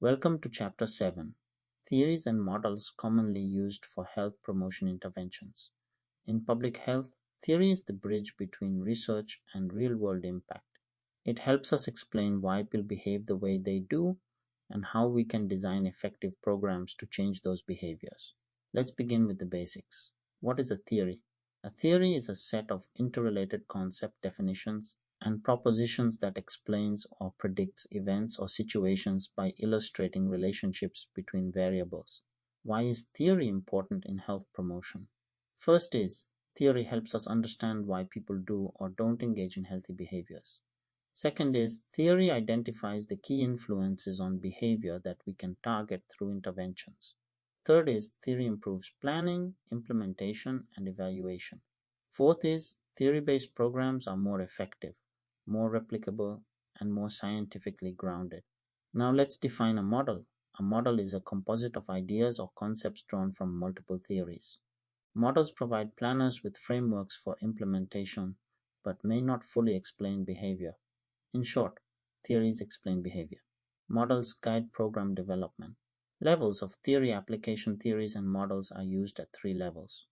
Welcome to Chapter 7, Theories and Models Commonly Used for Health Promotion Interventions. In public health, theory is the bridge between research and real-world impact. It helps us explain why people behave the way they do and how we can design effective programs to change those behaviors. Let's begin with the basics. What is a theory? A theory is a set of interrelated concept definitions and propositions that explains or predicts events or situations by illustrating relationships between variables. Why is theory important in health promotion? First is, theory helps us understand why people do or don't engage in healthy behaviors. Second is, theory identifies the key influences on behavior that we can target through interventions. Third is, theory improves planning, implementation, and evaluation. Fourth is, theory-based programs are more effective, more replicable, and more scientifically grounded. Now let's define a model. A model is a composite of ideas or concepts drawn from multiple theories. Models provide planners with frameworks for implementation, but may not fully explain behavior. In short, theories explain behavior. Models guide program development. Levels of theory application. Theories and models are used at three levels.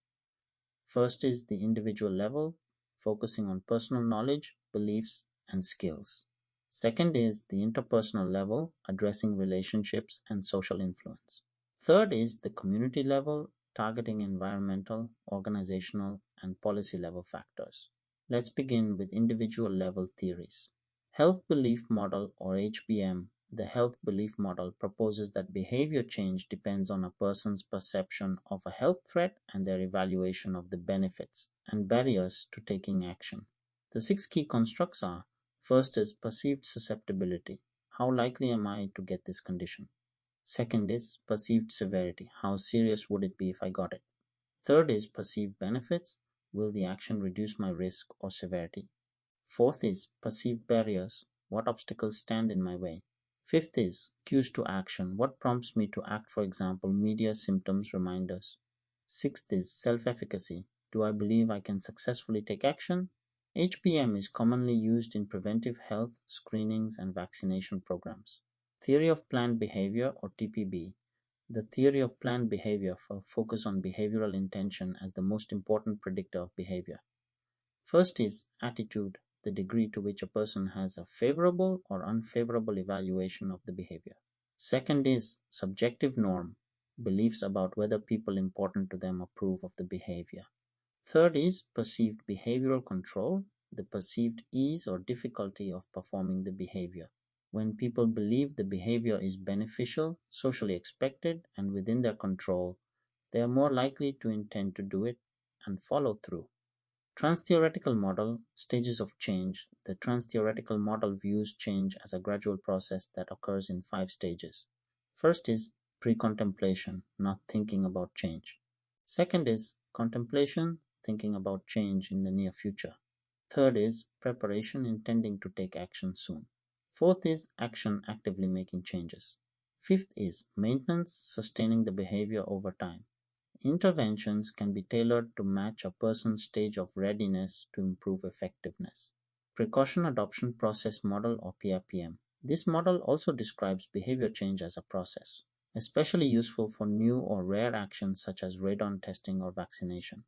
First is the individual level, focusing on personal knowledge, beliefs, and skills. Second is the interpersonal level, addressing relationships and social influence. Third is the community level, targeting environmental, organizational, and policy level factors. Let's begin with individual level theories. Health Belief Model, or HBM. The health belief model proposes that behavior change depends on a person's perception of a health threat and their evaluation of the benefits and barriers to taking action. The six key constructs are: first is perceived susceptibility. How likely am I to get this condition? Second is perceived severity. How serious would it be if I got it? Third is perceived benefits. Will the action reduce my risk or severity? Fourth is perceived barriers. What obstacles stand in my way? Fifth is cues to action. What prompts me to act, for example, media, symptoms, reminders? Sixth is self-efficacy. Do I believe I can successfully take action? HBM is commonly used in preventive health, screenings, and vaccination programs. Theory of Planned Behavior, or TPB. The theory of planned behavior focus on behavioral intention as the most important predictor of behavior. First is attitude, the degree to which a person has a favorable or unfavorable evaluation of the behavior. Second is subjective norm, beliefs about whether people important to them approve of the behavior. Third is perceived behavioral control, the perceived ease or difficulty of performing the behavior. When people believe the behavior is beneficial, socially expected, and within their control, they are more likely to intend to do it and follow through. Transtheoretical model, stages of change. The transtheoretical model views change as a gradual process that occurs in 5 stages. First is pre-contemplation, not thinking about change. Second is contemplation, thinking about change in the near future. Third is preparation, intending to take action soon. Fourth is action, actively making changes. Fifth is maintenance, sustaining the behavior over time. Interventions can be tailored to match a person's stage of readiness to improve effectiveness. Precaution Adoption Process Model, or PAPM. This model also describes behavior change as a process, especially useful for new or rare actions such as radon testing or vaccination.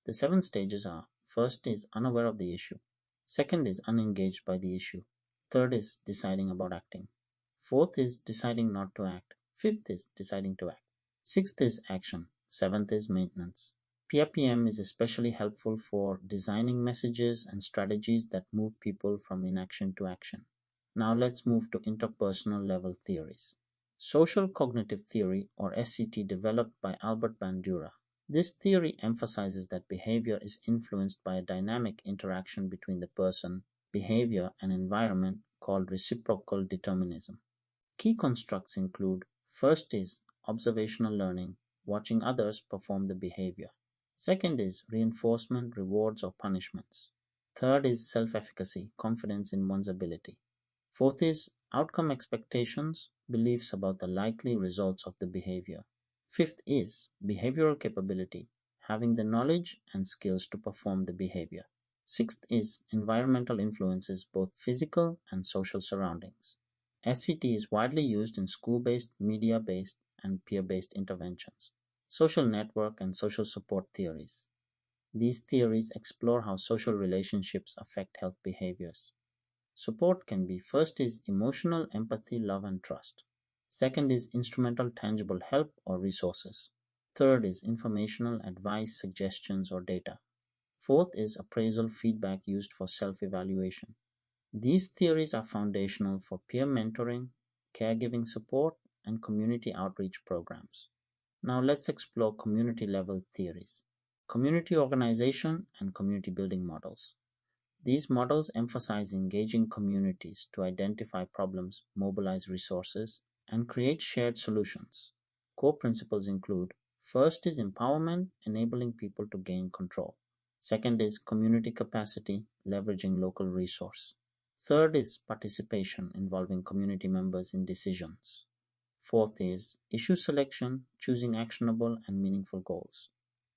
The 7 stages are: first is unaware of the issue. Second is unengaged by the issue. Third is deciding about acting. Fourth is deciding not to act. Fifth is deciding to act. Sixth is action. Seventh is maintenance. PAPM is especially helpful for designing messages and strategies that move people from inaction to action. Now let's move to interpersonal level theories. Social cognitive theory, or SCT, developed by Albert Bandura. This theory emphasizes that behavior is influenced by a dynamic interaction between the person, behavior, and environment called reciprocal determinism. Key constructs include: first is observational learning, watching others perform the behavior. Second is reinforcement, rewards, or punishments. Third is self-efficacy, confidence in one's ability. Fourth is outcome expectations, beliefs about the likely results of the behavior. Fifth is behavioral capability, having the knowledge and skills to perform the behavior. Sixth is environmental influences, both physical and social surroundings. SCT is widely used in school-based, media-based, and peer-based interventions. Social network and social support theories. These theories explore how social relationships affect health behaviors. Support can be: first is emotional empathy, love, and trust. Second is instrumental tangible help or resources. Third is informational advice, suggestions, or data. Fourth is appraisal feedback used for self evaluation. These theories are foundational for peer mentoring, caregiving support, and community outreach programs. Now let's explore community level theories. Community organization and community building models. These models emphasize engaging communities to identify problems, mobilize resources, and create shared solutions. Core principles include: first is empowerment, enabling people to gain control. Second is community capacity, leveraging local resource. Third is participation, involving community members in decisions. Fourth is issue selection, choosing actionable and meaningful goals.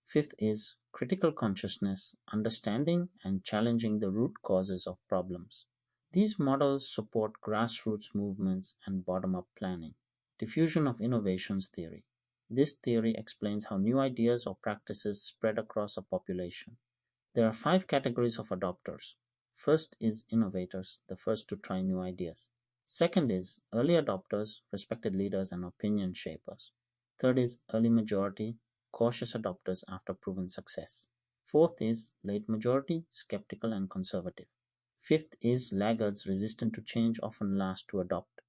Fifth is critical consciousness, understanding and challenging the root causes of problems. These models support grassroots movements and bottom up planning. Diffusion of innovations theory. This theory explains how new ideas or practices spread across a population. There are 5 categories of adopters. First is innovators, the first to try new ideas. Second is early adopters, respected leaders and opinion shapers. Third is early majority, cautious adopters after proven success. Fourth is late majority, skeptical and conservative. Fifth is laggards, resistant to change, often last to adopt.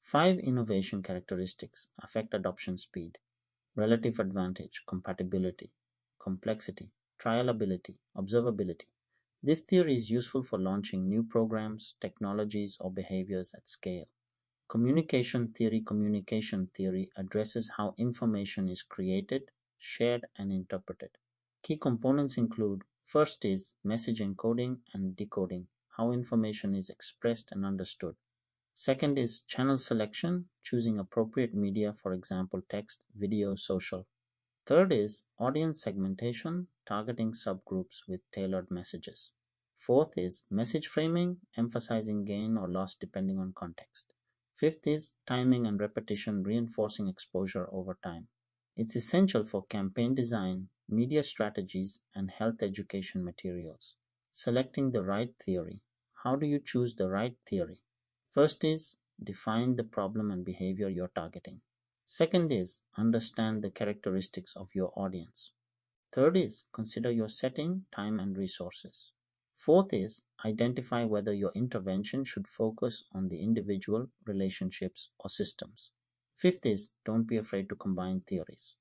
5 innovation characteristics affect adoption speed: relative advantage, compatibility, complexity, trialability, observability. This theory is useful for launching new programs, technologies, or behaviors at scale. Communication theory addresses how information is created, shared, and interpreted. Key components include: first is message encoding and decoding, how information is expressed and understood. Second is channel selection, choosing appropriate media, for example, text, video, social. Third is audience segmentation, targeting subgroups with tailored messages. Fourth is message framing, emphasizing gain or loss depending on context. Fifth is timing and repetition, reinforcing exposure over time. It's essential for campaign design, media strategies, and health education materials. Selecting the right theory. How do you choose the right theory? First is define the problem and behavior you're targeting. Second is understand the characteristics of your audience. Third is consider your setting, time, and resources. Fourth is identify whether your intervention should focus on the individual, relationships, or systems. Fifth is don't be afraid to combine theories.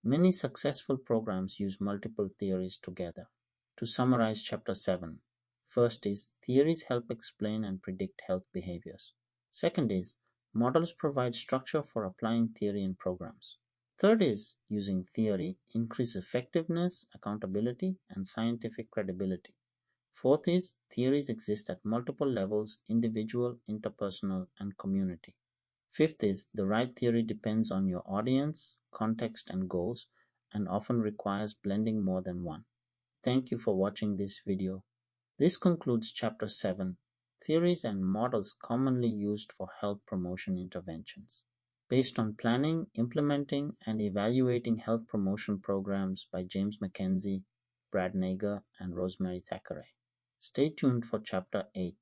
Many successful programs use multiple theories together. To summarize Chapter 7, first is theories help explain and predict health behaviors. Second is models provide structure for applying theory in programs. Third is using theory increase effectiveness, accountability, and scientific credibility. Fourth is theories exist at multiple levels: individual, interpersonal, and community. Fifth is the right theory depends on your audience, context, and goals, and often requires blending more than one. Thank you for watching this video. This concludes Chapter 7, Theories and Models Commonly Used for Health Promotion Interventions, based on planning, implementing, and evaluating health promotion programs by James McKenzie, Brad Neiger, and Rosemary Thackeray. Stay tuned for Chapter 8,